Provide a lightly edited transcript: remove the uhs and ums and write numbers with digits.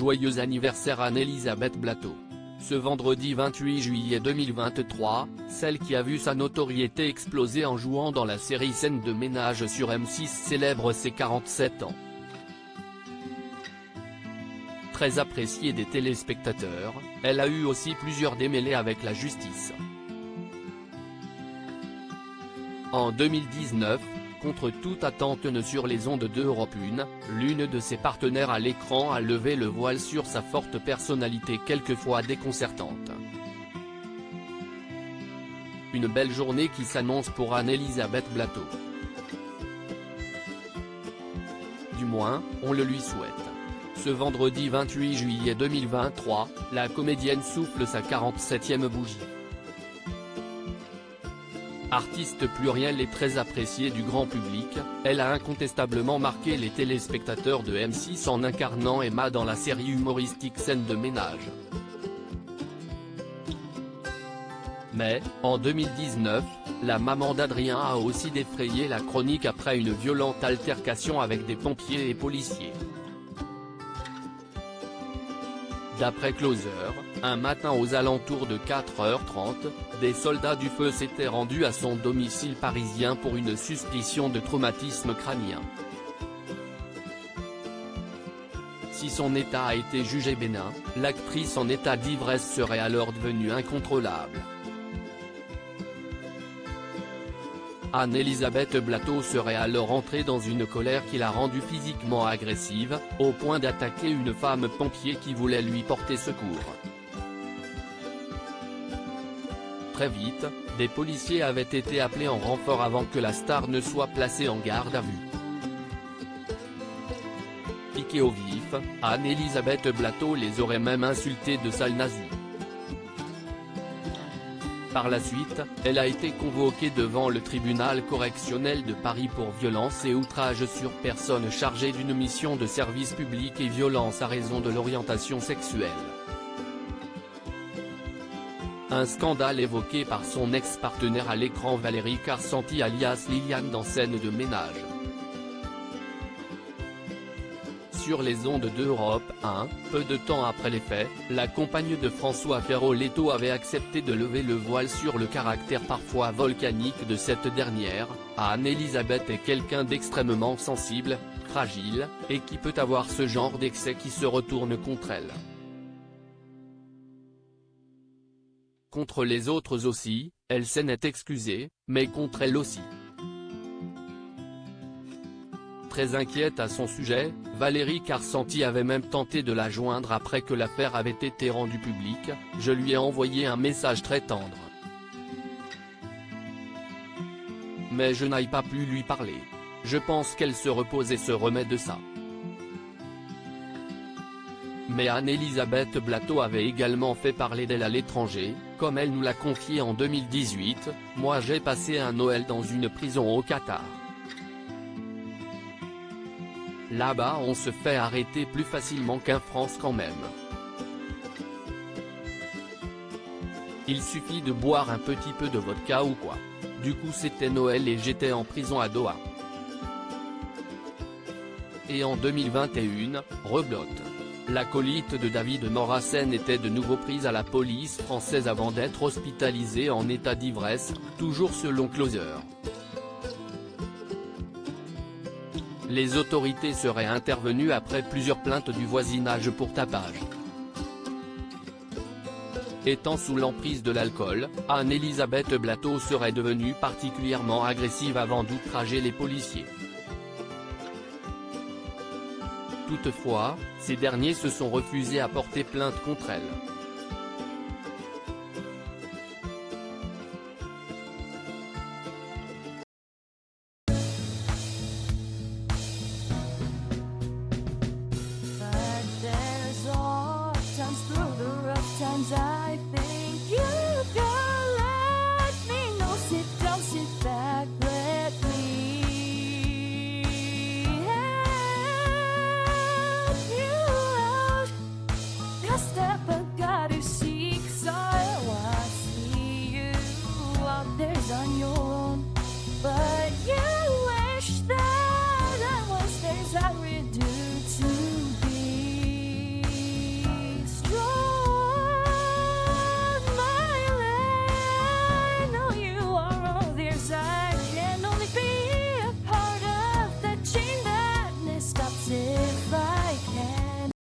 Joyeux anniversaire Anne-Elisabeth Blateau. Ce vendredi 28 juillet 2023, celle qui a vu sa notoriété exploser en jouant dans la série Scènes de ménage sur M6 célèbre ses 47 ans. Très appréciée des téléspectateurs, elle a eu aussi plusieurs démêlés avec la justice. En 2019, contre toute attente sur les ondes d'Europe 1, l'une de ses partenaires à l'écran a levé le voile sur sa forte personnalité quelquefois déconcertante. Une belle journée qui s'annonce pour Anne-Elisabeth Blateau. Du moins, on le lui souhaite. Ce vendredi 28 juillet 2023, la comédienne souffle sa 47e bougie. Artiste plurielle et très appréciée du grand public, elle a incontestablement marqué les téléspectateurs de M6 en incarnant Emma dans la série humoristique Scènes de ménage. Mais, en 2019, la maman d'Adrien a aussi défrayé la chronique après une violente altercation avec des pompiers et policiers. D'après Closer, un matin aux alentours de 4h30, des soldats du feu s'étaient rendus à son domicile parisien pour une suspicion de traumatisme crânien. Si son état a été jugé bénin, l'actrice en état d'ivresse serait alors devenue incontrôlable. Anne-Elisabeth Blateau serait alors entrée dans une colère qui l'a rendue physiquement agressive, au point d'attaquer une femme pompier qui voulait lui porter secours. Très vite, des policiers avaient été appelés en renfort avant que la star ne soit placée en garde à vue. Piquée au vif, Anne-Elisabeth Blateau les aurait même insultés de sales nazis. Par la suite, elle a été convoquée devant le tribunal correctionnel de Paris pour violence et outrage sur personne chargée d'une mission de service public et violence à raison de l'orientation sexuelle. Un scandale évoqué par son ex-partenaire à l'écran Valérie Carcenti alias Liliane dans Scènes de ménage. Sur les ondes d'Europe 1, peu de temps après les faits, la compagne de François Ferro-Leto avait accepté de lever le voile sur le caractère parfois volcanique de cette dernière. Anne-Elisabeth est quelqu'un d'extrêmement sensible, fragile, et qui peut avoir ce genre d'excès qui se retourne contre elle. Contre les autres aussi, elle s'en est excusée, mais contre elle aussi. Très inquiète à son sujet, Valérie Carcenti avait même tenté de la joindre après que l'affaire avait été rendue publique. Je lui ai envoyé un message très tendre. Mais je n'ai pas pu lui parler. Je pense qu'elle se repose et se remet de ça. Mais Anne-Elisabeth Blateau avait également fait parler d'elle à l'étranger, comme elle nous l'a confié en 2018, « Moi j'ai passé un Noël dans une prison au Qatar. Là-bas on se fait arrêter plus facilement qu'en France quand même. Il suffit de boire un petit peu de vodka ou quoi. Du coup c'était Noël et j'étais en prison à Doha. Et en 2021, reblote. L'acolyte de David Morassen était de nouveau prise à la police française avant d'être hospitalisée en état d'ivresse, toujours selon Closer. Les autorités seraient intervenues après plusieurs plaintes du voisinage pour tapage. Étant sous l'emprise de l'alcool, Anne-Elisabeth Blateau serait devenue particulièrement agressive avant d'outrager les policiers. Toutefois, ces derniers se sont refusés à porter plainte contre elle.